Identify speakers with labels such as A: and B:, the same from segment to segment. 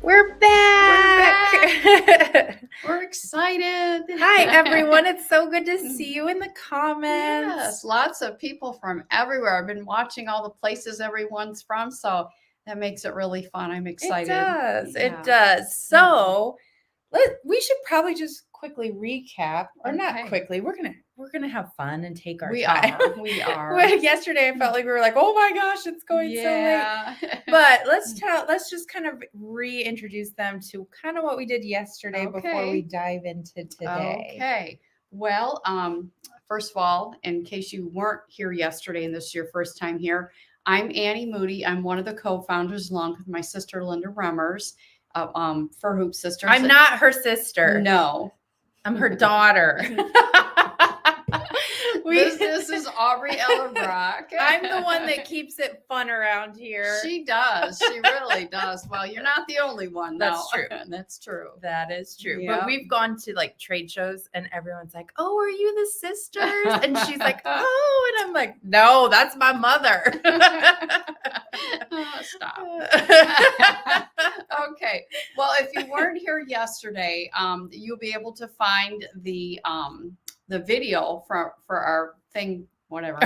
A: We're back.
B: We're excited.
A: Hi, everyone. It's so good to see you in the comments.
B: Yes, lots of people from everywhere. I've been watching all the places everyone's from, so that makes it really fun. I'm excited.
A: It does.
B: Yeah.
A: It does. So we should probably just quickly recap, or not
B: Okay.
A: quickly. We're gonna have fun and take our
B: We
A: time.
B: We are.
A: Yesterday, I felt like we were like, oh my gosh, it's going so late. But let's just kind of reintroduce them to kind of what we did yesterday before we dive into today.
B: Okay. Well, first of all, in case you weren't here yesterday and this is your first time here, I'm Annie Moody. I'm one of the co-founders, along with my sister Linda Remmers, Fur Hoop Sisters.
A: I'm not her sister.
B: No,
A: I'm her daughter.
B: This is Aubrey Ella Brock.
A: I'm the one that keeps it fun around here.
B: She does. She really does. Well, you're not the only one, though.
A: That's true.
B: That's true.
A: That is true.
B: Yep.
A: But we've gone to like trade shows and everyone's like, oh, are you the sisters? And she's like, oh, and I'm like, no, that's my mother.
B: Stop. Okay. Well, if you weren't here yesterday, you'll be able to find the video for our thing, whatever.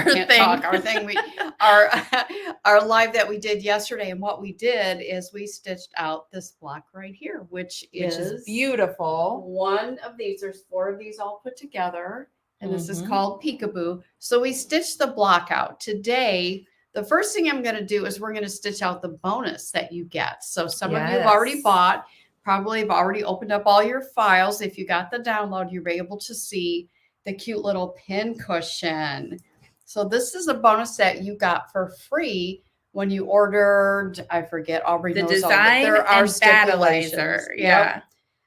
B: Our live that we did yesterday. And what we did is we stitched out this block right here, which is
A: beautiful.
B: One of these. There's 4 of these all put together, and this is called Peekaboo. So we stitched the block out today. The first thing I'm going to do is we're going to stitch out the bonus that you get. So some of you have already bought, probably have already opened up all your files. If you got the download, you'll be able to see the cute little pin cushion. So this is a bonus that you got for free when you ordered, I forget, Aubrey knows
A: design
B: all, there are
A: and battleizer. Yeah.
B: Yep.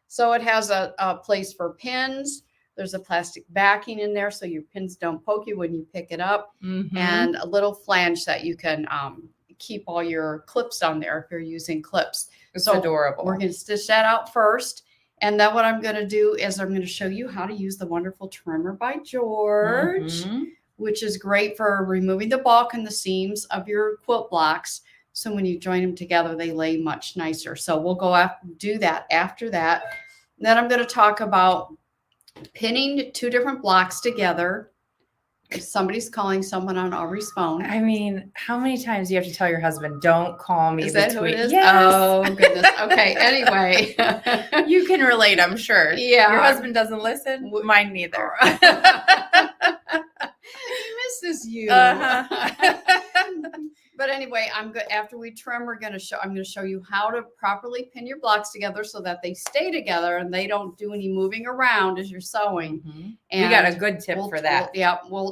B: So it has a place for pins. There's a plastic backing in there so your pins don't poke you when you pick it up, and a little flange that you can keep all your clips on there if you're using clips.
A: It's
B: so
A: adorable.
B: We're going to stitch that out first. And then what I'm going to do is I'm going to show you how to use the wonderful trimmer by George, which is great for removing the bulk and the seams of your quilt blocks. So when you join them together, they lay much nicer. So we'll go do that after that. Then I'm going to talk about pinning 2 different blocks together. If somebody's calling someone on Aubrey's phone.
A: I mean, how many times do you have to tell your husband, don't call me?
B: Is that who it is?
A: Yes.
B: Oh, goodness. Okay. Anyway.
A: You can relate, I'm sure.
B: Yeah.
A: Your husband doesn't listen? Mine neither.
B: He misses you. But anyway, I'm good. After we trim, I'm going to show you how to properly pin your blocks together so that they stay together and they don't do any moving around as you're sewing.
A: And we got a good tip for that.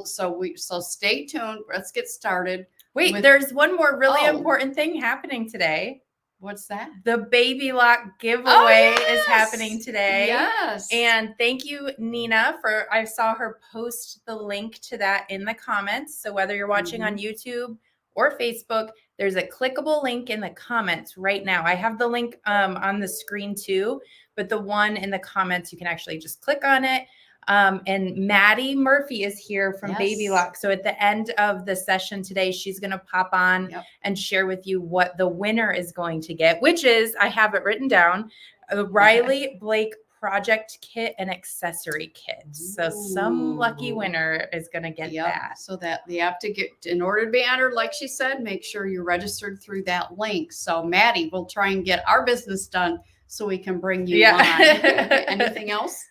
B: So stay tuned. Let's get started.
A: Wait, there's one more really important thing happening today.
B: What's that?
A: The Baby Lock giveaway is happening today.
B: Yes.
A: And thank you, Nina, I saw her post the link to that in the comments. So whether you're watching on YouTube or Facebook, there's a clickable link in the comments right now. I have the link on the screen too, but the one in the comments, you can actually just click on it. And Maddie Murphy is here from Baby Lock. So at the end of the session today, she's going to pop on and share with you what the winner is going to get, which is, I have it written down, a Riley Blake project kit and accessory kit. So some lucky winner is going to get that.
B: So that you have to get, in order to be entered, like she said, make sure you're registered through that link. So Maddie, we'll try and get our business done so we can bring you on. Anything else?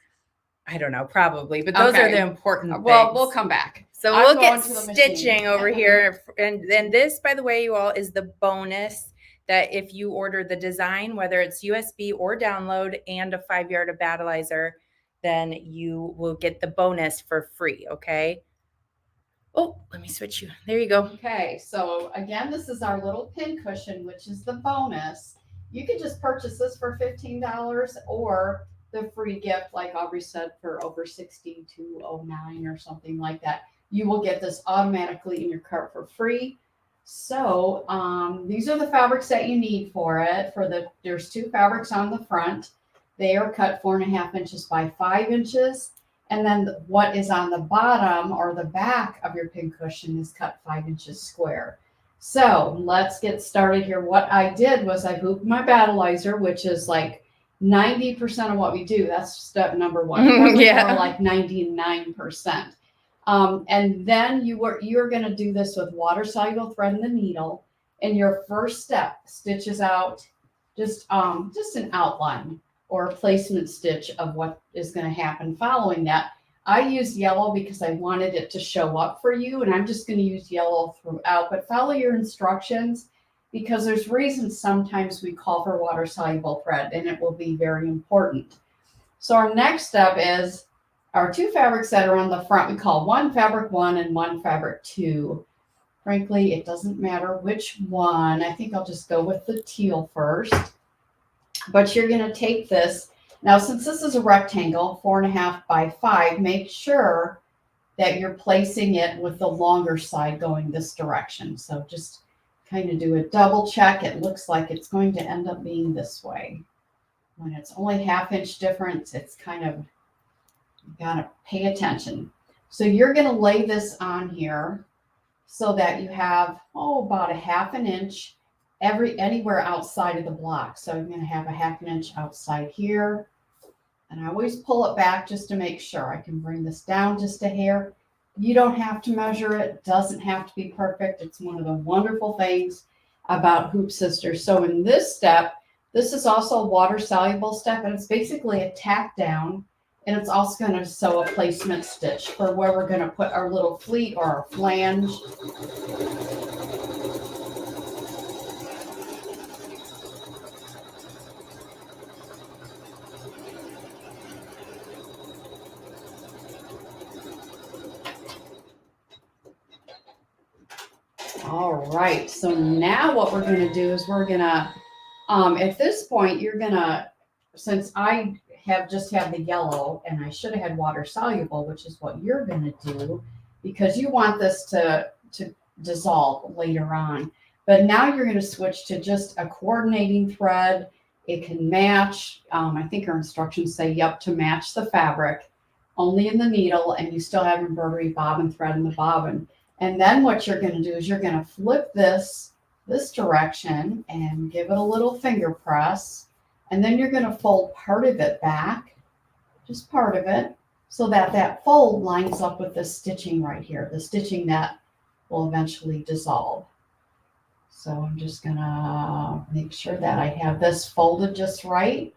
A: I don't know, probably, but those are the important things.
B: Well, we'll come back.
A: So we'll get stitching over here. And this, by the way, you all, is the bonus that if you order the design, whether it's USB or download, and a 5-yard of battleizer, then you will get the bonus for free, okay? Oh, let me switch you. There you go.
B: Okay, so again, this is our little pin cushion, which is the bonus. You can just purchase this for $15 or the free gift, like Aubrey said, for over $62.09 or something like that. You will get this automatically in your cart for free. So these are the fabrics that you need for it. There's 2 fabrics on the front. They are cut 4.5 inches by 5 inches. And then what is on the bottom or the back of your pin cushion is cut 5 inches square. So let's get started here. What I did was I hooped my battleizer, which is like 90% of what we do. That's step number one. Probably
A: Yeah.
B: more like 99%. And then you're going to do this with water soluble thread and the needle. And your first step stitches out just an outline or a placement stitch of what is going to happen following that. I used yellow because I wanted it to show up for you, and I'm just going to use yellow throughout, but follow your instructions because there's reasons sometimes we call for water soluble thread, and it will be very important. So our next step is our two fabrics that are on the front. We call one fabric 1 and one fabric 2. Frankly, it doesn't matter which one. I think I'll just go with the teal first. But you're going to take this. Now, since this is a rectangle, 4.5 by 5, make sure that you're placing it with the longer side going this direction. So just kind of do a double check. It looks like it's going to end up being this way. When it's only 1/2 inch difference, it's kind of, you got to pay attention. So you're going to lay this on here so that you have, about 1/2 inch anywhere outside of the block. So I'm going to have 1/2 inch outside here. And I always pull it back just to make sure. I can bring this down just a hair. You don't have to measure it. It doesn't have to be perfect. It's one of the wonderful things about Hoop Sisters. So in this step, this is also a water soluble step, and it's basically a tack down. And it's also going to sew a placement stitch for where we're going to put our little fleet or our flange. All right, so now what we're going to do is we're going to, at this point, you're going to, since I just have the yellow and I should have had water soluble, which is what you're going to do because you want this to dissolve later on. But now you're going to switch to just a coordinating thread. It can match, I think our instructions say, yep, to match the fabric, only in the needle, and you still have embroidery bobbin thread in the bobbin. And then what you're going to do is you're going to flip this direction and give it a little finger press. And then you're going to fold part of it back, just part of it, so that that fold lines up with the stitching right here, the stitching that will eventually dissolve. So I'm just going to make sure that I have this folded just right.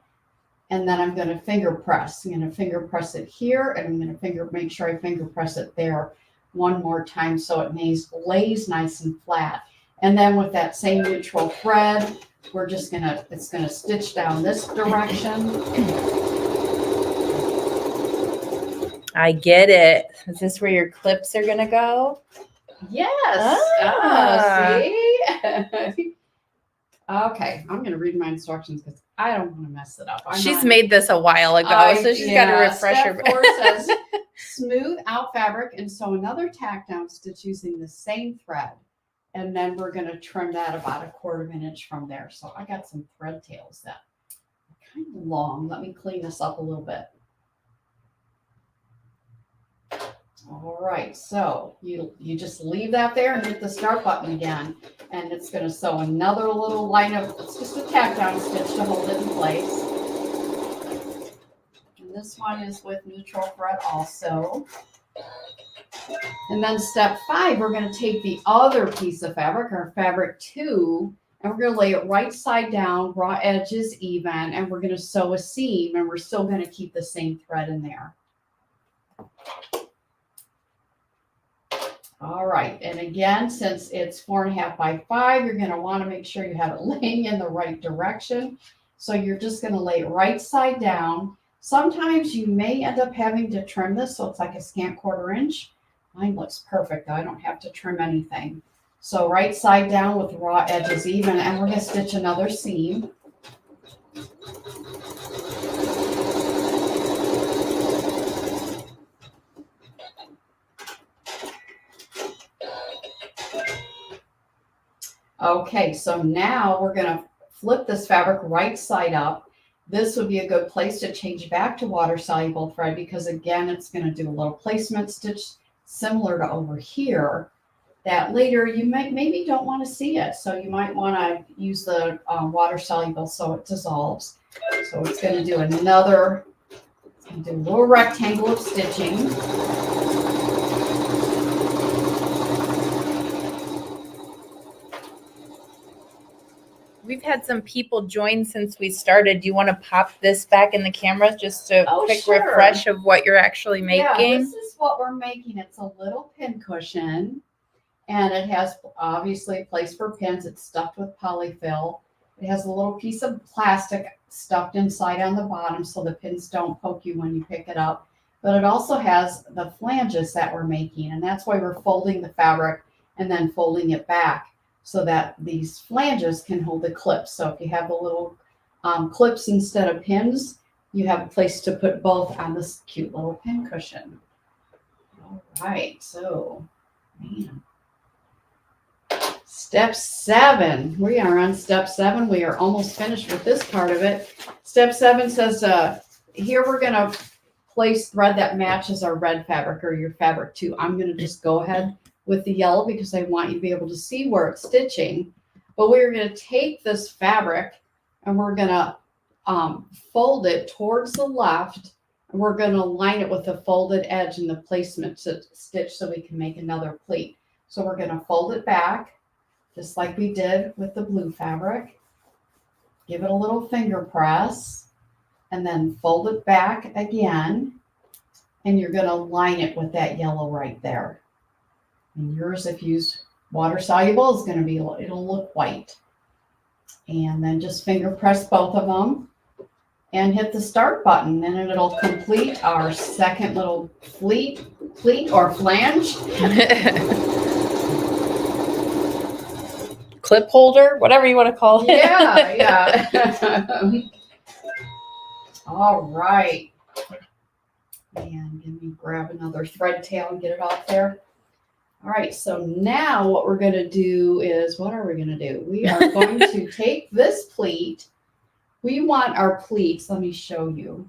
B: And then I'm going to finger press. I'm going to finger press it here, and I'm going to make sure I finger press it there one more time so it lays nice and flat. And then with that same neutral thread, it's gonna stitch down this direction.
A: I get it. Is this where your clips are gonna go?
B: Yes. See? Okay, I'm gonna read my instructions because I don't want to mess it up.
A: She's made this a while ago, so she's got to refresh her.
B: Step 4 says smooth out fabric and sew another tack down stitch using the same thread. And then we're going to trim that about 1/4 inch from there. So I got some thread tails that are kind of long. Let me clean this up a little bit. All right, so you just leave that there and hit the start button again. And it's going to sew another little line of, it's just a tack down stitch to hold it in place. And this one is with neutral thread also. And then step 5, we're going to take the other piece of fabric, our fabric 2, and we're going to lay it right side down, raw edges even, and we're going to sew a seam, and we're still going to keep the same thread in there. All right, and again, since it's 4.5 by 5, you're going to want to make sure you have it laying in the right direction. So you're just going to lay it right side down. Sometimes you may end up having to trim this, so it's like a scant 1/4 inch. Mine looks perfect. I don't have to trim anything. So right side down with raw edges even, and we're going to stitch another seam. Okay, so now we're going to flip this fabric right side up. This would be a good place to change back to water soluble thread because again, it's going to do a little placement stitch similar to over here. that later you might maybe don't want to see it. So you might want to use the water soluble so it dissolves. So it's going to do another, it's going to do a little rectangle of stitching.
A: We've had some people join since we started. Do you want to pop this back in the camera just to quick
B: Sure.
A: refresh of what you're actually making?
B: Yeah, this is what we're making. It's a little pin cushion, and it has obviously a place for pins. It's stuffed with polyfill. It has a little piece of plastic stuffed inside on the bottom so the pins don't poke you when you pick it up. But it also has the flanges that we're making, and that's why we're folding the fabric and then folding it back so that these flanges can hold the clips. So if you have the little clips instead of pins, you have a place to put both on this cute little pin cushion. All right, so man. Step 7. We are on step 7. We are almost finished with this part of it. Step 7 says here we're going to place thread that matches our red fabric or your fabric too. I'm going to just go ahead with the yellow because I want you to be able to see where it's stitching. But we're going to take this fabric and we're going to fold it towards the left. And we're going to line it with the folded edge and the placement stitch so we can make another pleat. So we're going to fold it back just like we did with the blue fabric. Give it a little finger press and then fold it back again. And you're going to line it with that yellow right there. And yours, if you use water soluble, is going to be, it'll look white. And then just finger press both of them and hit the start button, and it'll complete our second little pleat or flange.
A: Clip holder, whatever you want to call it.
B: Yeah. All right. And let me grab another thread tail and get it off there. All right, so now what we're going to do is, what are we going to do? We are going to take this pleat. We want our pleats, let me show you,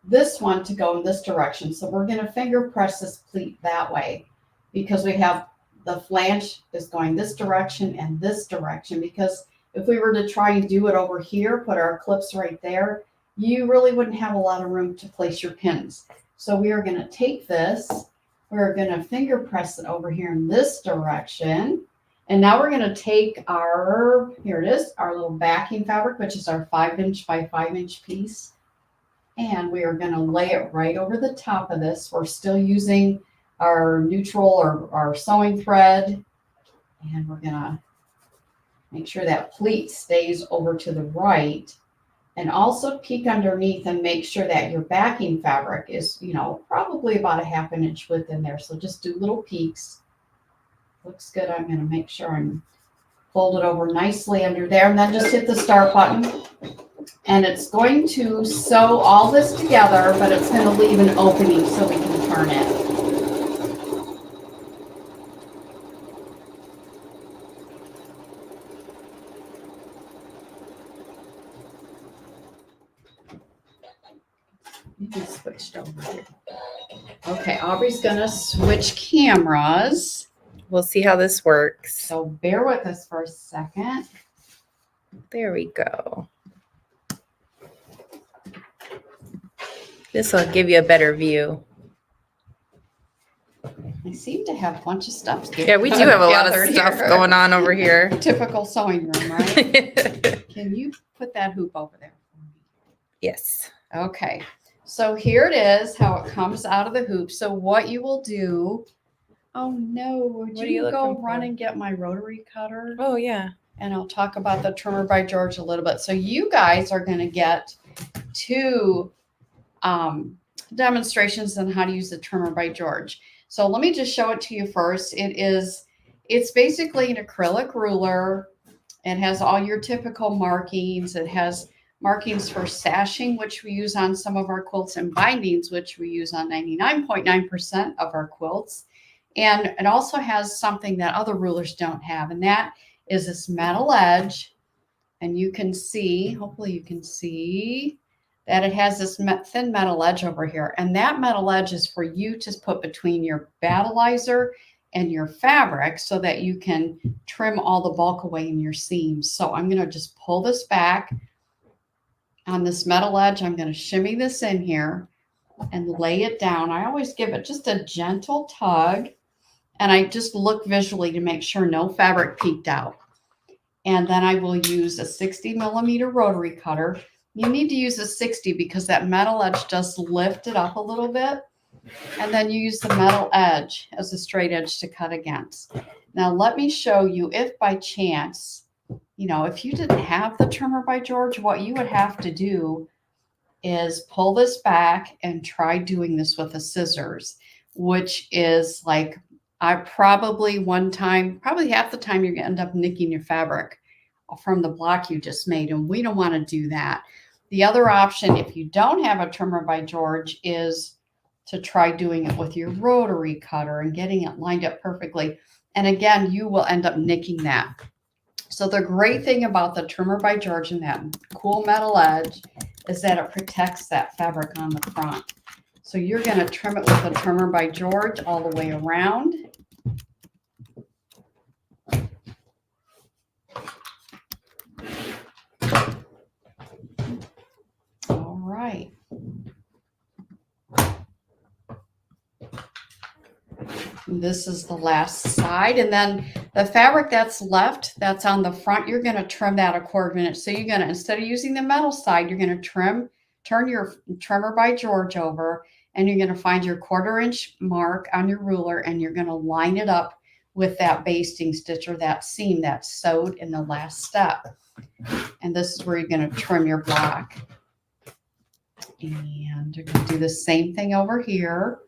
B: this one to go in this direction. So we're going to finger press this pleat that way because we have the flange is going this direction and this direction. Because if we were to try and do it over here, put our clips right there, you really wouldn't have a lot of room to place your pins. So we are going to take this. We're going to finger press it over here in this direction. And now we're going to take our, here it is, our little backing fabric, which is our 5" by 5" piece. And we are going to lay it right over the top of this. We're still using our neutral or our sewing thread. And we're going to make sure that pleat stays over to the right. And also peek underneath and make sure that your backing fabric is, probably about a ½ inch width in there. So just do little peeks. Looks good. I'm going to make sure I'm fold it over nicely under there and then just hit the start button. And it's going to sew all this together, but it's going to leave an opening so we can turn it. You switched over here. Okay, Aubrey's gonna switch cameras.
A: We'll see how this works.
B: So bear with us for a second.
A: There we go. This will give you a better view.
B: I seem to have a bunch of stuff.
A: Yeah, we do have a lot of stuff going on over here.
B: Typical sewing room, right? Can you put that hoop over there for me?
A: Yes.
B: Okay. So here it is, how it comes out of the hoop. So what you will do, oh no, would you go run and get my rotary cutter?
A: Oh yeah.
B: And I'll talk about the trimmer by George a little bit. So you guys are going to get 2 demonstrations on how to use the trimmer by George. So let me just show it to you first. It's basically an acrylic ruler. It has all your typical markings. It has markings for sashing, which we use on some of our quilts, and bindings, which we use on 99.9% of our quilts. And it also has something that other rulers don't have, and that is this metal edge. And you can see, hopefully you can see that it has this thin metal edge over here. And that metal edge is for you to put between your battleizer and your fabric so that you can trim all the bulk away in your seams. So I'm going to just pull this back on this metal edge. I'm going to shimmy this in here and lay it down. I always give it just a gentle tug, and I just look visually to make sure no fabric peeked out. And then I will use a 60 millimeter rotary cutter. You need to use a 60 because that metal edge does lift it up a little bit. And then you use the metal edge as a straight edge to cut against. Now let me show you, if by chance, if you didn't have the trimmer by George, what you would have to do is pull this back and try doing this with a scissors, which is like, I probably half the time you're going to end up nicking your fabric from the block you just made. And we don't want to do that. The other option, if you don't have a trimmer by George, is to try doing it with your rotary cutter and getting it lined up perfectly. And again, you will end up nicking that. So the great thing about the trimmer by George and that cool metal edge is that it protects that fabric on the front. So you're going to trim it with a trimmer by George all the way around. All right. This is the last side, and then the fabric that's left that's on the front, you're going to trim that a quarter minute. So you're going to, instead of using the metal side, you're going to turn your trimmer by George over, and you're going to find your 1/4 inch mark on your ruler, and you're going to line it up with that basting stitch or that seam that's sewed in the last step. And this is where you're going to trim your block. And you're going to do the same thing over here.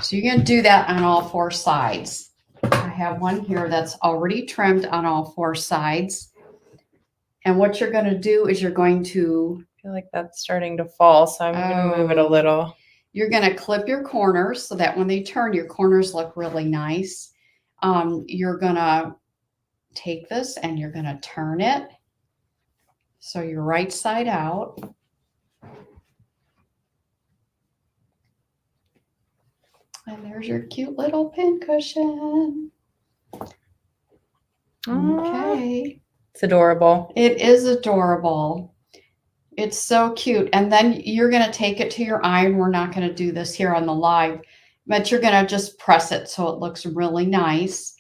B: So you're going to do that on all 4 sides. I have one here that's already trimmed on all 4 sides. And what you're going to do is you're going to...
A: I feel like that's starting to fall, so I'm going to move it a little.
B: You're going to clip your corners so that when they turn, your corners look really nice. You're going to take this and you're going to turn it so you're right side out. And there's your cute little pin cushion. Okay.
A: It's adorable.
B: It is adorable. It's so cute. And then you're going to take it to your iron. We're not going to do this here on the live, but you're going to just press it so it looks really nice.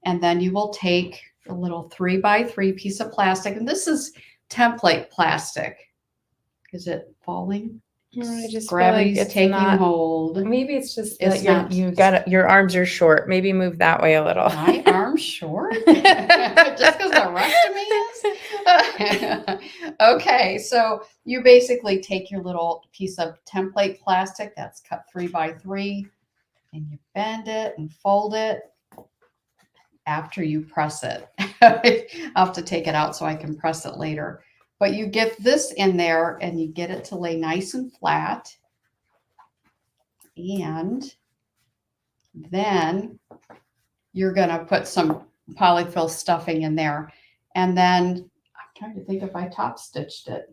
B: And then you will take a little 3x3 piece of plastic. And this is template plastic. Is it falling?
A: I just
B: Gravity's
A: feel like it's
B: taking
A: not,
B: hold.
A: Maybe it's just
B: It's
A: that your arms are short. Maybe move that way a little.
B: My arm's short? Just because the rest of me is? Okay, so you basically take your little piece of template plastic that's cut 3x3 and you bend it and fold it after you press it. I'll have to take it out so I can press it later. But you get this in there and you get it to lay nice and flat. And then you're going to put some polyfill stuffing in there. And then I'm trying to think if I top stitched it.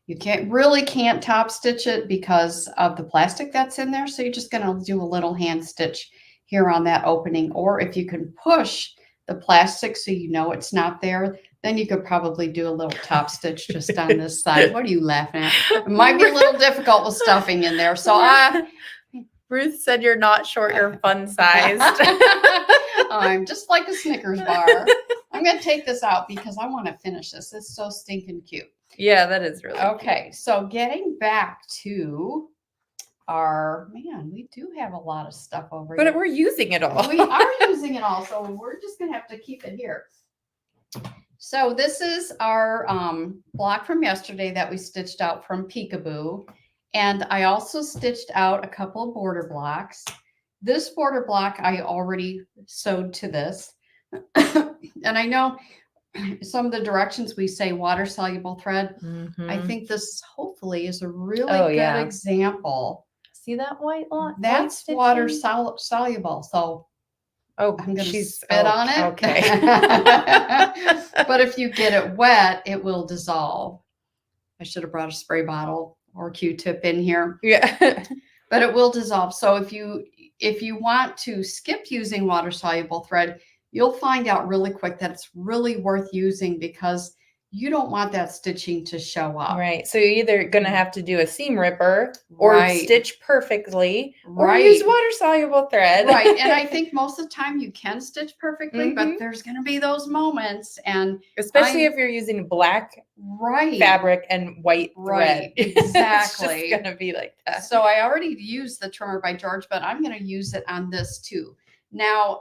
B: You can't top stitch it because of the plastic that's in there. So you're just going to do a little hand stitch here on that opening. Or if you can push the plastic so you know it's not there, then you could probably do a little top stitch just on this side. What are you laughing at? It might be a little difficult with stuffing in there. So
A: Ruth said you're not short, you're fun sized.
B: I'm just like a Snickers bar. I'm going to take this out because I want to finish this. It's so stinking cute.
A: Yeah, that is really
B: okay.
A: Cute.
B: So getting back to we do have a lot of stuff over here.
A: But we're using it all.
B: We are using it all. So we're just going to have to keep it here. So this is our block from yesterday that we stitched out from Peekaboo. And I also stitched out a couple of border blocks. This border block I already sewed to this. And I know some of the directions we say water soluble thread. Mm-hmm. I think this hopefully is a really good example.
A: See that white line?
B: That's water soluble. So I'm going to spit on it.
A: Okay.
B: But if you get it wet, it will dissolve. I should have brought a spray bottle or Q-tip in here.
A: Yeah.
B: But it will dissolve. So if you want to skip using water soluble thread, you'll find out really quick that it's really worth using because you don't want that stitching to show up.
A: Right. So you're either going to have to do a seam ripper or
B: Right.
A: stitch perfectly or
B: Right.
A: use water soluble thread.
B: Right. And I think most of the time you can stitch perfectly, but there's going to be those moments. And
A: especially if you're using black
B: right
A: fabric and white thread.
B: right exactly
A: It's just going to be like that.
B: So I already used the Trimmer by George, but I'm going to use it on this too. Now,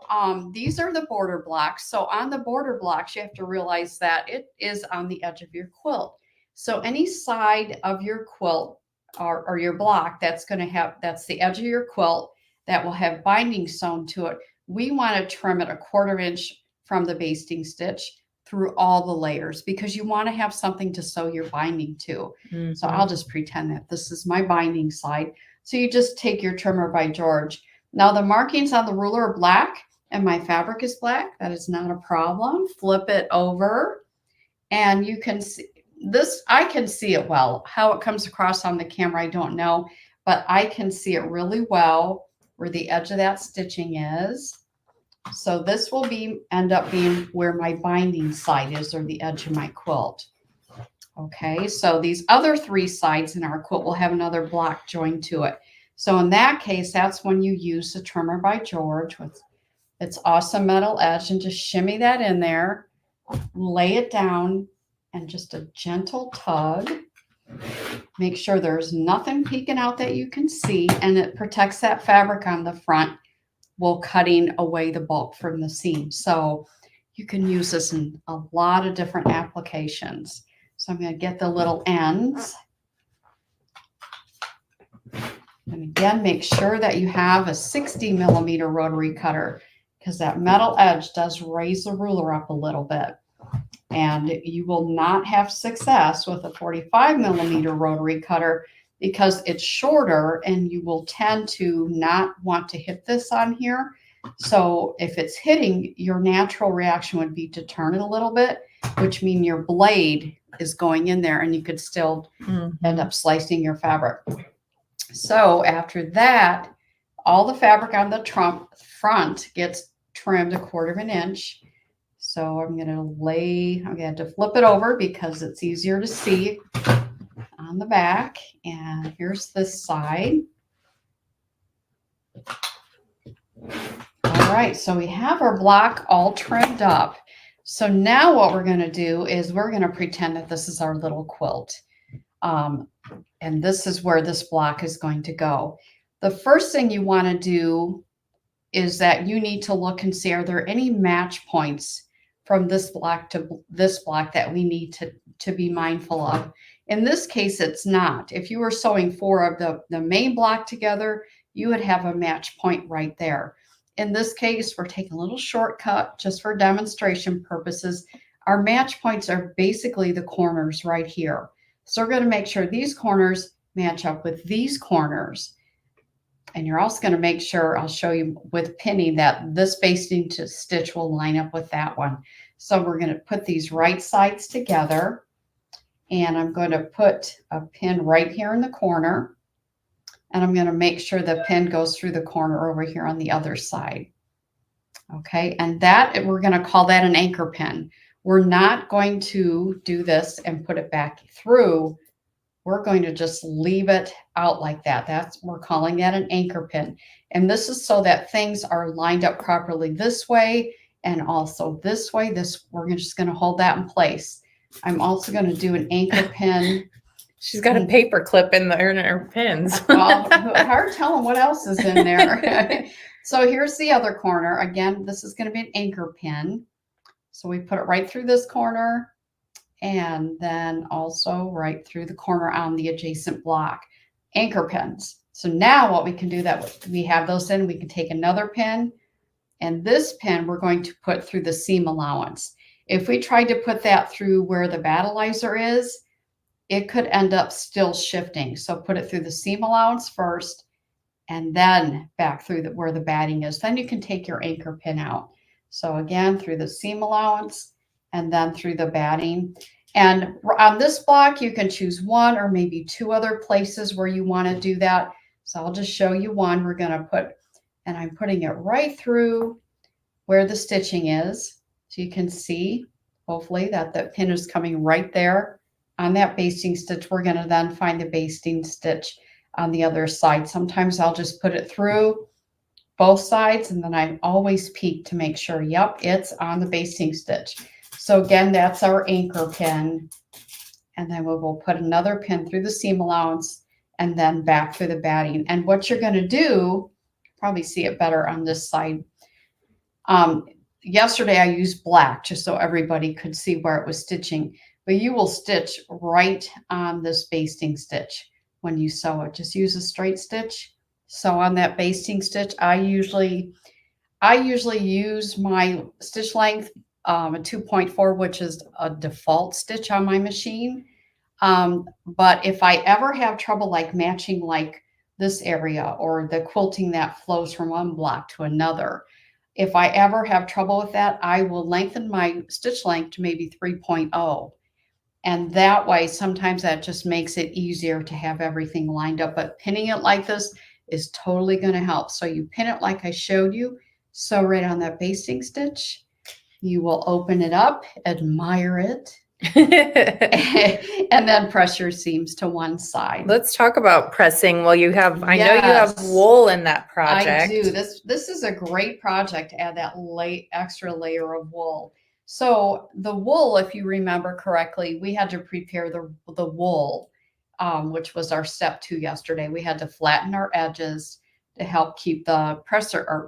B: these are the border blocks. So on the border blocks, you have to realize that it is on the edge of your quilt. So any side of your quilt or your block that's the edge of your quilt that will have binding sewn to it, we want to trim it 1/4 inch from the basting stitch through all the layers because you want to have something to sew your binding to. So I'll just pretend that this is my binding side. So you just take your Trimmer by George. Now the markings on the ruler are black and my fabric is black. That is not a problem. Flip it over and you can see this. I can see it well. How it comes across on the camera, I don't know, but I can see it really well where the edge of that stitching is. So this will end up being where my binding side is, or the edge of my quilt. Okay, so these other 3 sides in our quilt will have another block joined to it. So in that case, that's when you use the Trimmer by George with its awesome metal edge and just shimmy that in there, lay it down, and just a gentle tug. Make sure there's nothing peeking out that you can see, and it protects that fabric on the front while cutting away the bulk from the seam. So you can use this in a lot of different applications. So I'm going to get the little ends. And again, make sure that you have a 60mm rotary cutter because that metal edge does raise the ruler up a little bit. And you will not have success with a 45mm rotary cutter because it's shorter and you will tend to not want to hit this on here. So if it's hitting, your natural reaction would be to turn it a little bit, which means your blade is going in there and you could still end up slicing your fabric. So after that, all the fabric on the front gets trimmed 1/4 inch. So I'm going to have to flip it over because it's easier to see on the back. And here's this side. All right, so we have our block all trimmed up. So now what we're going to do is we're going to pretend that this is our little quilt. And this is where this block is going to go. The first thing you want to do is that you need to look and see, are there any match points from this block to this block that we need to be mindful of? In this case, it's not. If you were sewing 4 of the main block together, you would have a match point right there. In this case, we're taking a little shortcut just for demonstration purposes. Our match points are basically the corners right here. So we're going to make sure these corners match up with these corners. And you're also going to make sure, I'll show you with pinning, that this basting stitch will line up with that one. So we're going to put these right sides together. And I'm going to put a pin right here in the corner. And I'm going to make sure the pin goes through the corner over here on the other side. Okay, and that, we're going to call that an anchor pin. We're not going to do this and put it back through. We're going to just leave it out like that. We're calling that an anchor pin. And this is so that things are lined up properly this way and also this way. We're just going to hold that in place. I'm also going to do an anchor pin.
A: She's got a paper clip in her pins.
B: Well, hard telling what else is in there. So here's the other corner. Again, this is going to be an anchor pin. So we put it right through this corner and then also right through the corner on the adjacent block. Anchor pins. So now what we can do, that we have those in, we can take another pin, and this pin we're going to put through the seam allowance. If we tried to put that through where the battleizer is, it could end up still shifting. So put it through the seam allowance first and then back through where the batting is. Then you can take your anchor pin out. So again, through the seam allowance and then through the batting. And on this block, you can choose one or maybe two other places where you want to do that. So I'll just show you one. We're going to put, and I'm putting it right through where the stitching is. So you can see, hopefully, that the pin is coming right there on that basting stitch. We're going to then find the basting stitch on the other side. Sometimes I'll just put it through both sides, and then I always peek to make sure, yep, it's on the basting stitch. So again, that's our anchor pin. And then we'll put another pin through the seam allowance and then back through the batting. And what you're going to do, probably see it better on this side. Yesterday I used black just so everybody could see where it was stitching, but you will stitch right on this basting stitch when you sew it. Just use a straight stitch. So on that basting stitch, I usually use my stitch length, a 2.4, which is a default stitch on my machine. But if I ever have trouble like matching like this area or the quilting that flows from one block to another, if I ever have trouble with that, I will lengthen my stitch length to maybe 3.0. And that way, sometimes that just makes it easier to have everything lined up. But pinning it like this is totally going to help. So you pin it like I showed you. Sew right on that basting stitch. You will open it up, admire it, and then press your seams to one side.
A: Let's talk about pressing. Well, you have, I know you have
B: Yes.
A: wool in that project.
B: I do. This is a great project to add that extra layer of wool. So the wool, if you remember correctly, we had to prepare the wool, which was our step 2 yesterday. We had to flatten our edges to help keep the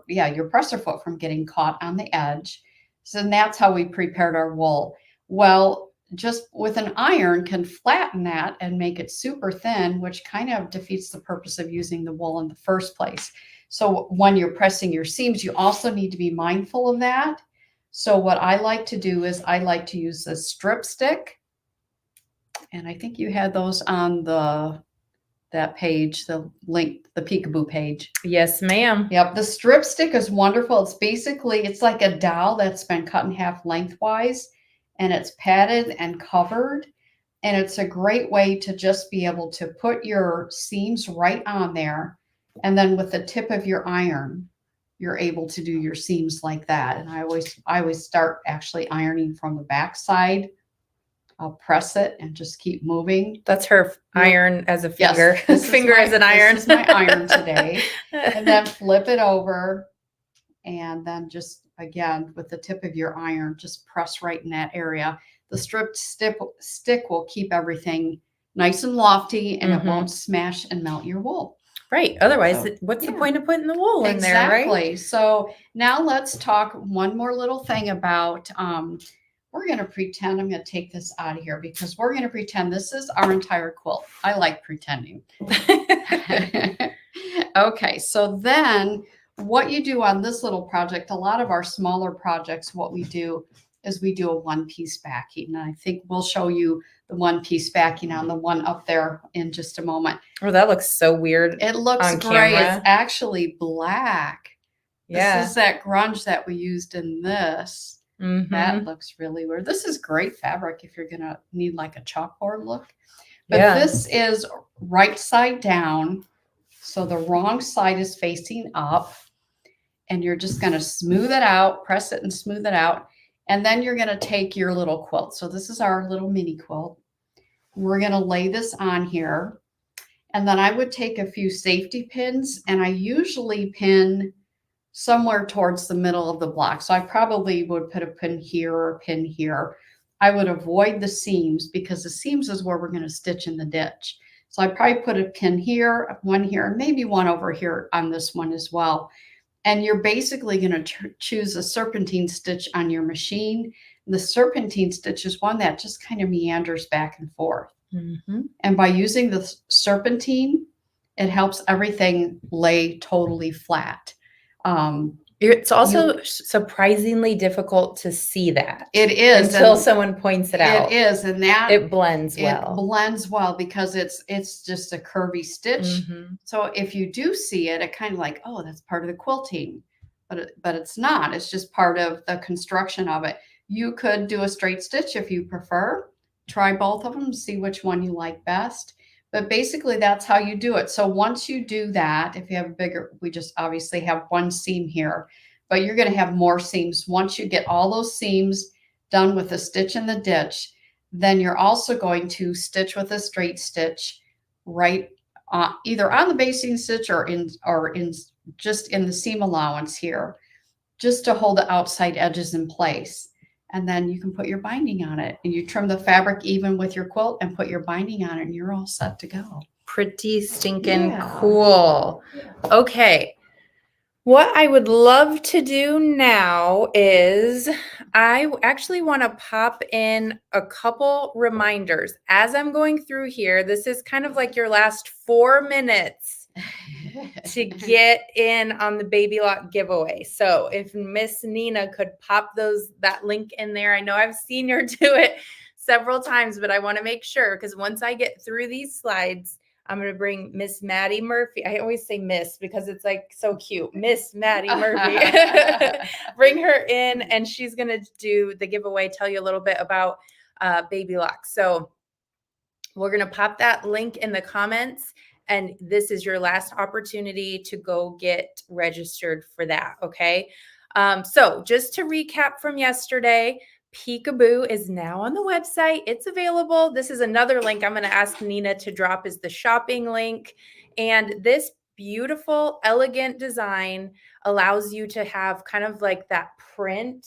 B: your presser foot from getting caught on the edge. So that's how we prepared our wool. Well, just with an iron can flatten that and make it super thin, which kind of defeats the purpose of using the wool in the first place. So when you're pressing your seams, you also need to be mindful of that. So what I like to do is I like to use the strip stick. And I think you had those on that page, the link, the Peekaboo page.
A: Yes, ma'am.
B: Yep. The strip stick is wonderful. It's like a dowel that's been cut in half lengthwise, and it's padded and covered. And it's a great way to just be able to put your seams right on there. And then with the tip of your iron, you're able to do your seams like that. And I always start actually ironing from the back side. I'll press it and just keep moving.
A: That's her iron as a finger.
B: Yes,
A: Finger as an iron.
B: This is my iron today. And then flip it over. And then just, again, with the tip of your iron, just press right in that area. The stripped stick will keep everything nice and lofty, and it won't smash and melt your wool.
A: Right. Otherwise, what's the point of putting the wool in there, right?
B: Exactly. So now let's talk one more little thing about, we're going to pretend, I'm going to take this out of here because we're going to pretend this is our entire quilt. I like pretending. Okay. So then what you do on this little project, a lot of our smaller projects, what we do is we do a one-piece backing. And I think we'll show you the one-piece backing on the one up there in just a moment.
A: Oh, that looks so weird.
B: It looks
A: on
B: gray.
A: camera.
B: It's actually black.
A: Yeah.
B: This is that grunge that we used in this. That looks really weird. This is great fabric if you're going to need like a chalkboard look. But this is right side down. So the wrong side is facing up. And you're just going to smooth it out, press it and smooth it out. And then you're going to take your little quilt. So this is our little mini quilt. We're going to lay this on here. And then I would take a few safety pins, and I usually pin somewhere towards the middle of the block. So I probably would put a pin here or a pin here. I would avoid the seams because the seams is where we're going to stitch in the ditch. So I probably put a pin here, one here, and maybe one over here on this one as well. And you're basically going to choose a serpentine stitch on your machine. The serpentine stitch is one that just kind of meanders back and forth. And by using the serpentine, it helps everything lay totally flat.
A: It's also surprisingly difficult to see that.
B: It is
A: until someone points it out.
B: It is, and that
A: it blends well.
B: It blends well because it's just a curvy stitch. So if you do see it, it kind of like, oh, that's part of the quilting, but it's not. It's just part of the construction of it. You could do a straight stitch if you prefer. try both of them, see which one you like best. But basically, that's how you do it. So once you do that, if you have a bigger, we just obviously have one seam here, but you're going to have more seams. Once you get all those seams done with a stitch in the ditch, then you're also going to stitch with a straight stitch right either on the basting stitch or in just in the seam allowance here, just to hold the outside edges in place. And then you can put your binding on it, and you trim the fabric even with your quilt and put your binding on it, and you're all set to go.
A: Pretty stinking cool. Okay. What I would love to do now is I actually want to pop in a couple reminders as I'm going through here. This is kind of like your last 4 minutes to get in on the Baby Lock giveaway. So if Miss Nina could pop that link in there. I know I've seen her do it several times, but I want to make sure, because once I get through these slides, I'm going to bring Miss Maddie Murphy. I always say Miss because it's like so cute. Miss Maddie Murphy. Bring her in, and she's going to do the giveaway, tell you a little bit about Baby Lock. So we're going to pop that link in the comments, and this is your last opportunity to go get registered for that. Okay. So just to recap from yesterday, Peekaboo is now on the website. It's available. This is another link I'm going to ask Nina to drop, is the shopping link. And this beautiful, elegant design allows you to have kind of like that print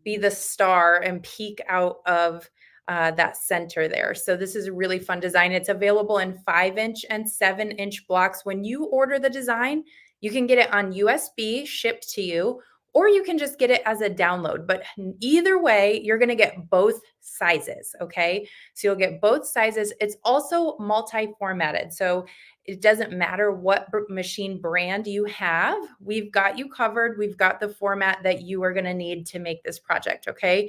A: be the star and peek out of that center there. So this is a really fun design. It's available in 5-inch and 7-inch blocks. When you order the design, you can get it on USB shipped to you, or you can just get it as a download. But either way, you're going to get both sizes. Okay. So you'll get both sizes. It's also multi-formatted. So it doesn't matter what machine brand you have. We've got you covered. We've got the format that you are going to need to make this project. Okay.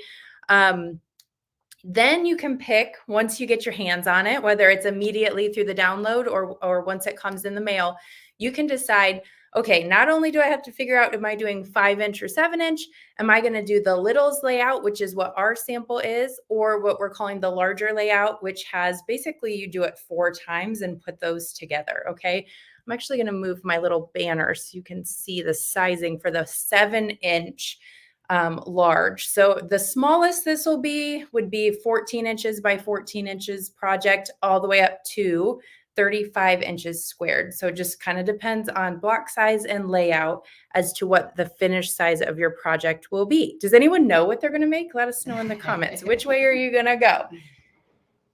A: Then you can pick, once you get your hands on it, whether it's immediately through the download or once it comes in the mail, you can decide, okay, not only do I have to figure out, am I doing 5-inch or 7-inch? Am I going to do the littles layout, which is what our sample is, or what we're calling the larger layout, which has basically you do it 4 times and put those together. Okay. I'm actually going to move my little banner so you can see the sizing for the 7-inch large. So the smallest this would be 14 inches by 14 inches project, all the way up to 35 inches squared. So it just kind of depends on block size and layout as to what the finished size of your project will be. Does anyone know what they're going to make? Let us know in the comments. Which way are you going to go?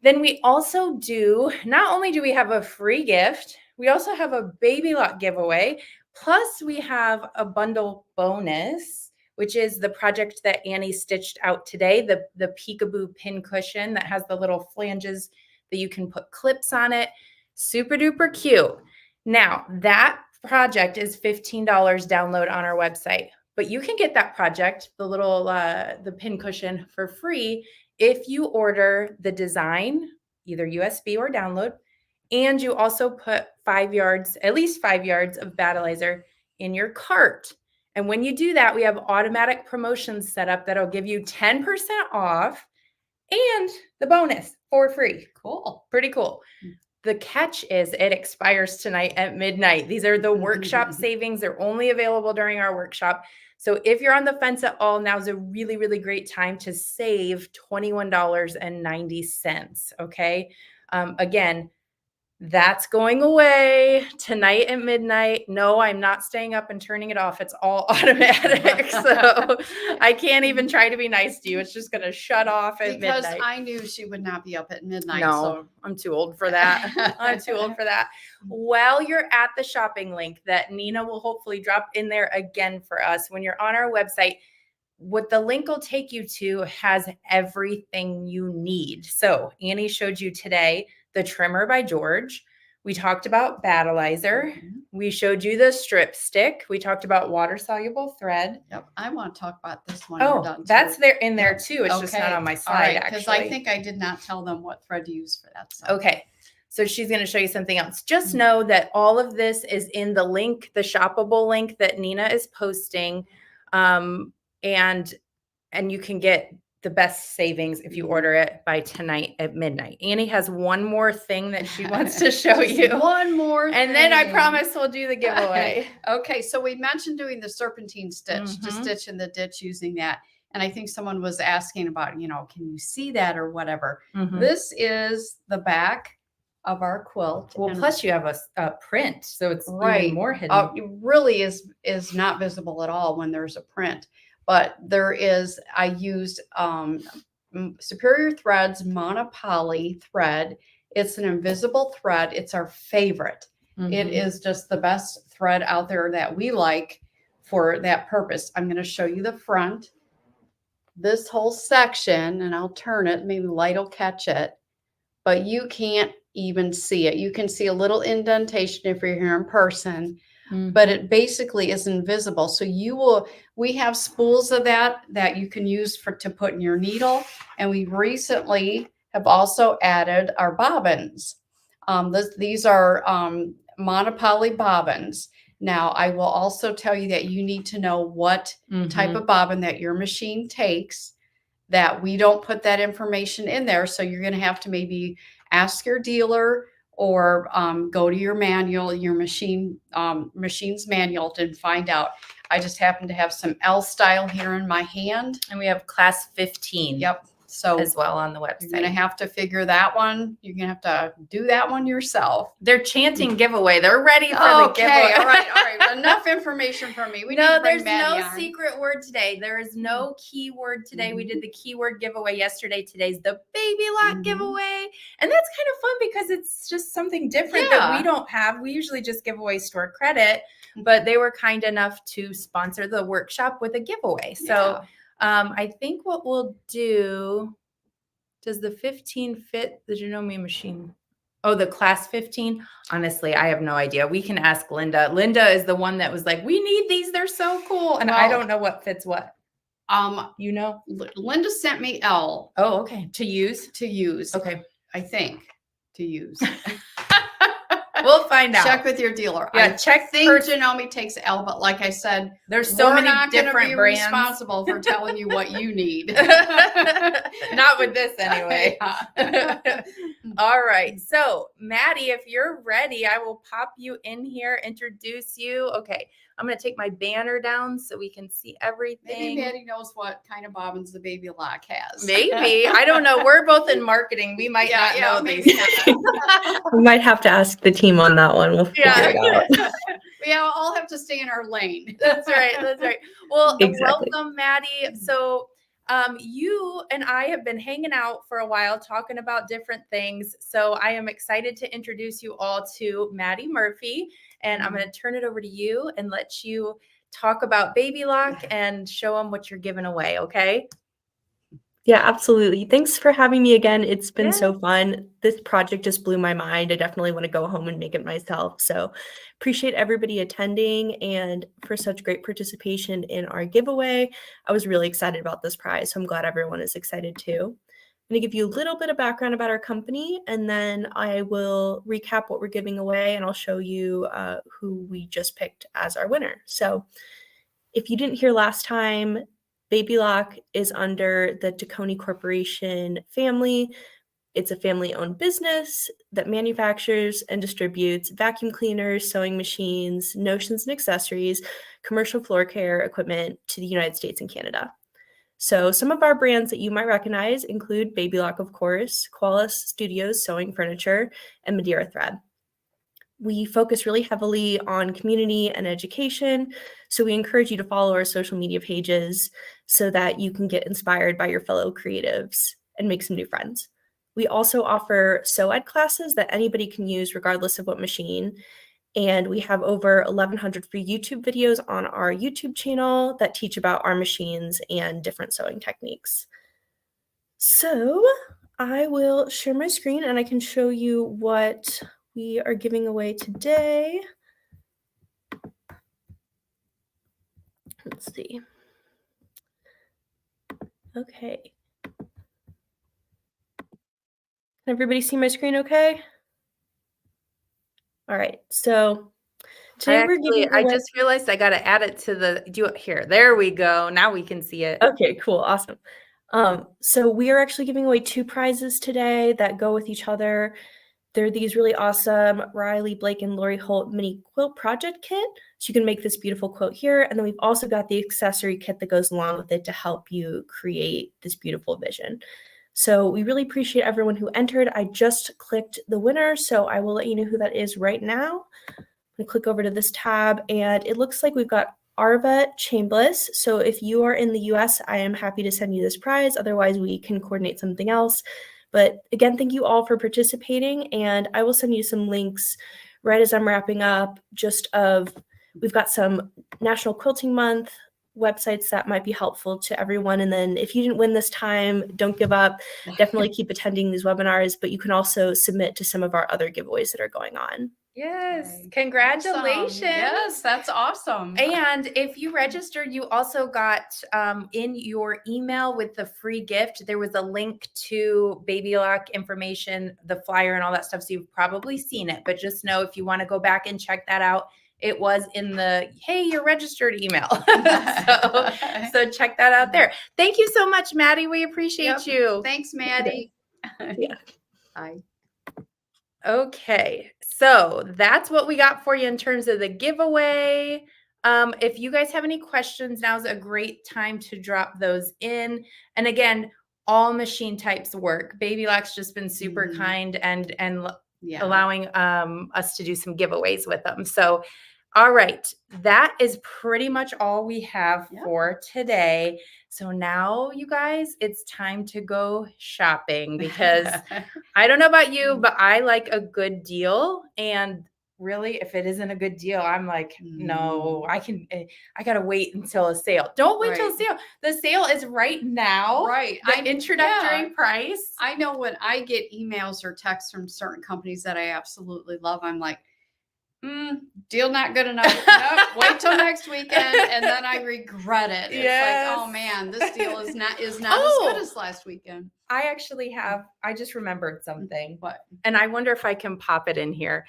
A: Then we also do, not only do we have a free gift, we also have a Baby Lock giveaway. Plus we have a bundle bonus, which is the project that Annie stitched out today, the Peekaboo pin cushion that has the little flanges that you can put clips on it. Super duper cute. Now, that project is $15 download on our website, but you can get that project, the little the pin cushion, for free if you order the design, either USB or download, and you also put 5 yards, at least 5 yards of Battleizer in your cart. And when you do that, we have automatic promotions set up that'll give you 10% off and the bonus for free.
B: Cool.
A: Pretty cool. The catch is it expires tonight at midnight. These are the workshop savings. They're only available during our workshop. So if you're on the fence at all, now's a really, really great time to save $21.90. Okay. Again, that's going away tonight at midnight. No, I'm not staying up and turning it off. It's all automatic. So I can't even try to be nice to you. It's just going to shut off at midnight.
B: Because I knew she would not be up at midnight.
A: No,
B: so
A: I'm too old for that. I'm too old for that. While you're at the shopping link that Nina will hopefully drop in there again for us, when you're on our website, what the link will take you to has everything you need. So Annie showed you today the trimmer by George. We talked about Battleizer. We showed you the strip stick. We talked about water soluble thread.
B: Yep, I want to talk about this one.
A: Oh, that's there in there too. It's just not on my slide, actually.
B: Because I think I did not tell them what thread to use for that. So.
A: Okay. So she's going to show you something else. Just know that all of this is in the link, the shoppable link that Nina is posting. And you can get the best savings if you order it by tonight at midnight. Annie has one more thing that she wants to show
B: Just
A: you.
B: one more
A: And
B: thing.
A: then I promise we'll do the giveaway.
B: Okay, so we mentioned doing the serpentine stitch to stitch in the ditch using that. And I think someone was asking about, can you see that or whatever. This is the back of our quilt.
A: Well, plus you have a print, so it's even more hidden.
B: It really is not visible at all when there's a print. But I used Superior Threads Monopoly thread. It's an invisible thread. It's our favorite. It is just the best thread out there that we like for that purpose. I'm going to show you the front. This whole section, and I'll turn it, maybe light will catch it, but you can't even see it. You can see a little indentation if you're here in person, but it basically is invisible. So we have spools of that you can use to put in your needle. And we recently have also added our bobbins. These are monopoly bobbins. Now, I will also tell you that you need to know what type of bobbin that your machine takes, that we don't put that information in there. So you're going to have to maybe ask your dealer or go to your manual, your machine's manual, and find out. I just happen to have some L style here in my hand.
A: And we have class 15.
B: Yep. So
A: as well on the website.
B: You're going to have to figure that one. You're going to have to do that one yourself.
A: They're chanting giveaway. They're ready for the giveaway.
B: All right. Enough information for me.
A: There's no secret word today. There is no keyword today. We did the keyword giveaway yesterday. Today's the baby lock giveaway. And that's kind of fun because it's just something different that we don't have. We usually just give away store credit, but they were kind enough to sponsor the workshop with a giveaway. So I think what we'll do, does the 15 fit the Janome machine? Oh, the class 15? Honestly, I have no idea. We can ask Linda. Linda is the one that was like, we need these. They're so cool. And I don't know what fits what.
B: Linda sent me L.
A: Oh, okay. To use?
B: To use.
A: Okay.
B: I think to use.
A: We'll find out.
B: Check with your dealer.
A: Yeah,
B: I think Janome takes L, but like I said,
A: there's so many different brands.
B: We're not responsible for telling you what you need.
A: Not with this anyway. All right. So, Maddie, if you're ready, I will pop you in here, introduce you. Okay. I'm going to take my banner down so we can see everything.
B: Maybe Maddie knows what kind of bobbins the baby lock has.
A: Maybe. I don't know. We're both in marketing. We might not know these.
C: We might have to ask the team on that one. We'll figure it out.
B: We all have to stay in our lane.
A: That's right. Well, welcome, Maddie. So you and I have been hanging out for a while talking about different things. So I am excited to introduce you all to Maddie Murphy. And I'm going to turn it over to you and let you talk about Baby Lock and show them what you're giving away. Okay.
C: Yeah, absolutely. Thanks for having me again. It's been so fun. This project just blew my mind. I definitely want to go home and make it myself. So appreciate everybody attending and for such great participation in our giveaway. I was really excited about this prize, so I'm glad everyone is excited too. I'm going to give you a little bit of background about our company, and then I will recap what we're giving away, and I'll show you who we just picked as our winner. So if you didn't hear last time, Baby Lock is under the Tacony Corporation family. It's a family-owned business that manufactures and distributes vacuum cleaners, sewing machines, notions and accessories, commercial floor care equipment to the United States and Canada. So some of our brands that you might recognize include Baby Lock, of course, Koalas Studios Sewing Furniture, and Madeira Thread. We focus really heavily on community and education, so we encourage you to follow our social media pages so that you can get inspired by your fellow creatives and make some new friends. We also offer sew ed classes that anybody can use regardless of what machine. And we have over 1,100 free YouTube videos on our YouTube channel that teach about our machines and different sewing techniques. So I will share my screen and I can show you what we are giving away today. Let's see. Okay. Can everybody see my screen okay? All right, so today we're giving away...
A: I just realized I got to add it to the here. There we go. Now we can see it.
C: Okay, cool. Awesome. So we are actually giving away 2 prizes today that go with each other. They're these really awesome Riley Blake and Lori Holt mini quilt project kit. So you can make this beautiful quilt here. And then we've also got the accessory kit that goes along with it to help you create this beautiful vision. So we really appreciate everyone who entered. I just clicked the winner, so I will let you know who that is right now. I'm gonna click over to this tab, and it looks like we've got Arva Chambliss. So if you are in the US, I am happy to send you this prize. Otherwise, we can coordinate something else. But again, thank you all for participating, and I will send you some links right as I'm wrapping up. We've got some National Quilting Month websites that might be helpful to everyone. And then if you didn't win this time, don't give up. Definitely keep attending these webinars, but you can also submit to some of our other giveaways that are going on.
A: Yes.
B: Okay.
A: Congratulations.
B: Awesome. Yes, that's awesome.
A: And if you registered, you also got in your email with the free gift, there was a link to Baby Lock information, the flyer and all that stuff. So you've probably seen it, but just know if you want to go back and check that out, it was in the, hey, you're registered email. so check that out there. Thank you so much, Maddie. We appreciate you.
B: Thanks, Maddie.
C: Yeah.
B: Bye.
A: Okay, so that's what we got for you in terms of the giveaway. If you guys have any questions, now's a great time to drop those in. And again, all machine types work. Baby Lock's just been super kind and allowing us to do some giveaways with them. So, all right, that is pretty much all we have for today. So now, you guys, it's time to go shopping because I don't know about you, but I like a good deal. And really, if it isn't a good deal, I'm like, no, I got to wait until a sale. Don't wait till a sale. The sale is right now.
B: Right.
A: The introductory price.
B: I know when I get emails or texts from certain companies that I absolutely love, I'm like, deal not good enough. Nope, wait till next weekend, and then I regret it. It's like, oh man, this deal is not as good as last weekend.
A: I just remembered something.
B: What?
A: And I wonder if I can pop it in here.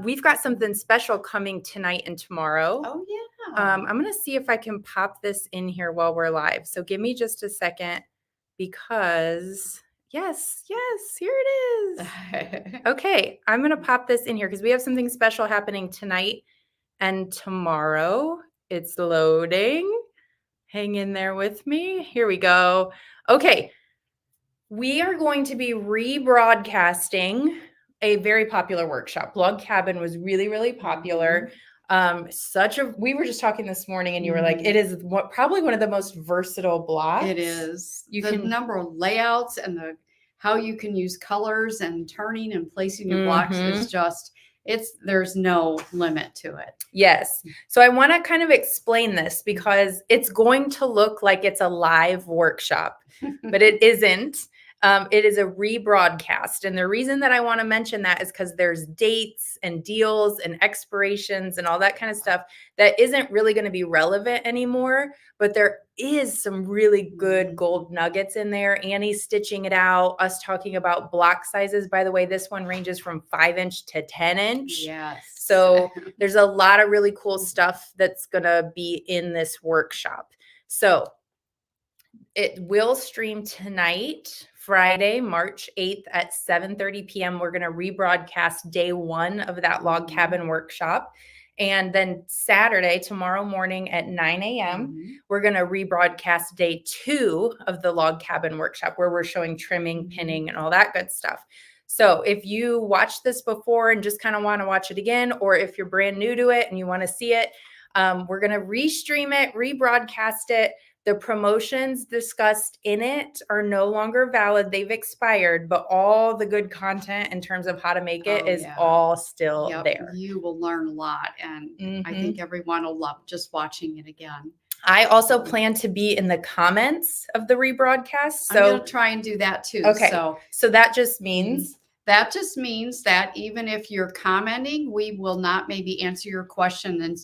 A: We've got something special coming tonight and tomorrow.
B: Oh yeah.
A: I'm going to see if I can pop this in here while we're live. So give me just a second because yes, here it is. Okay, I'm going to pop this in here because we have something special happening tonight and tomorrow. It's loading. Hang in there with me. Here we go. Okay, we are going to be rebroadcasting a very popular workshop. Log Cabin was really, really popular. We were just talking this morning and you were like, it is probably one of the most versatile blocks.
B: It is. The number of layouts and how you can use colors and turning and placing your blocks is just, there's no limit to it.
A: Yes. So I want to kind of explain this because it's going to look like it's a live workshop, but it isn't. It is a rebroadcast. And the reason that I want to mention that is because there's dates and deals and expirations and all that kind of stuff that isn't really going to be relevant anymore. But there is some really good gold nuggets in there. Annie's stitching it out, us talking about block sizes. By the way, this one ranges from 5-inch to 10-inch.
B: Yes.
A: So there's a lot of really cool stuff that's going to be in this workshop. So it will stream tonight, Friday, March 8th at 7:30 p.m. We're going to rebroadcast day 1 of that log cabin workshop. And then Saturday, tomorrow morning at 9 a.m., we're going to rebroadcast day 2 of the log cabin workshop where we're showing trimming, pinning, and all that good stuff. So if you watched this before and just kind of want to watch it again, or if you're brand new to it and you want to see it, we're going to restream it, rebroadcast it. The promotions discussed in it are no longer valid. They've expired, but all the good content in terms of how to make it is all still there.
B: You will learn a lot. And I think everyone will love just watching it again.
A: I also plan to be in the comments of the rebroadcast. So
B: I'm going to try and do that too.
A: Okay. So that just means?
B: That just means that even if you're commenting, we will not maybe answer your question and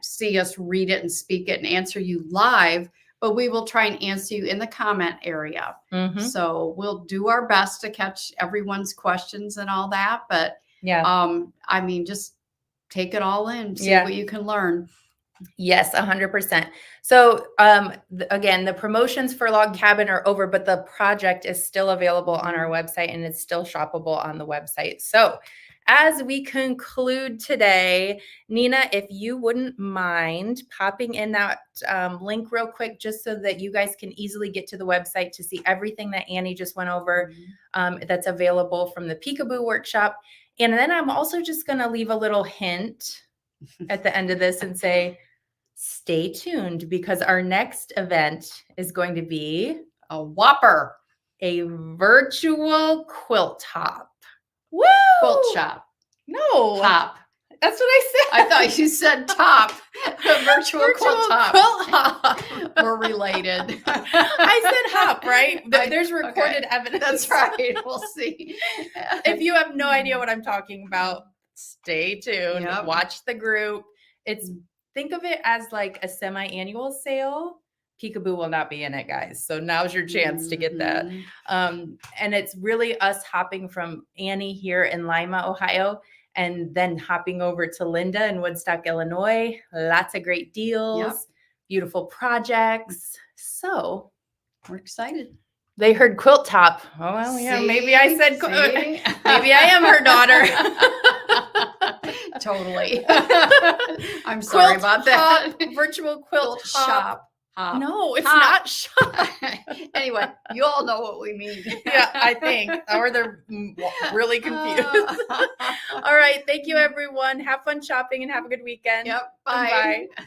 B: see us read it and speak it and answer you live, but we will try and answer you in the comment area. So we'll do our best to catch everyone's questions and all that. But I mean, just take it all in, see what you can learn.
A: Yes, 100%. So, again, the promotions for Log Cabin are over, but the project is still available on our website and it's still shoppable on the website. So, as we conclude today, Nina, if you wouldn't mind popping in that link real quick, just so that you guys can easily get to the website to see everything that Annie just went over that's available from the Peekaboo workshop. And then I'm also just going to leave a little hint at the end of this and say, stay tuned because our next event is going to be
B: A whopper
A: a virtual quilt hop. Woo!
B: quilt shop.
A: No,
B: Hop.
A: that's what I said.
B: I thought you said top. A virtual quilt hop.
A: Quilt hop.
B: We're related.
A: I said hop, right? There's
B: Okay.
A: recorded evidence.
B: That's right. We'll see.
A: If you have no idea what I'm talking about, stay tuned.
B: Yep.
A: Watch the group. Think of it as like a semi-annual sale. Peekaboo will not be in it, guys. So now's your chance to get that. And it's really us hopping from Annie here in Lima, Ohio, and then hopping over to Linda in Woodstock, Illinois. Lots of great deals, beautiful projects. So
B: We're excited.
A: they heard quilt top. Oh, well, yeah, maybe I said,
B: See?
A: maybe I am her daughter.
B: Totally. I'm sorry about that.
A: Virtual quilt
B: shop. Hop.
A: No, it's
B: Hop.
A: not shop.
B: Anyway, you all know what we mean.
A: Yeah, I think. Or they're really confused. All right. Thank you, everyone. Have fun shopping and have a good weekend.
B: Yep. Bye.
A: Bye.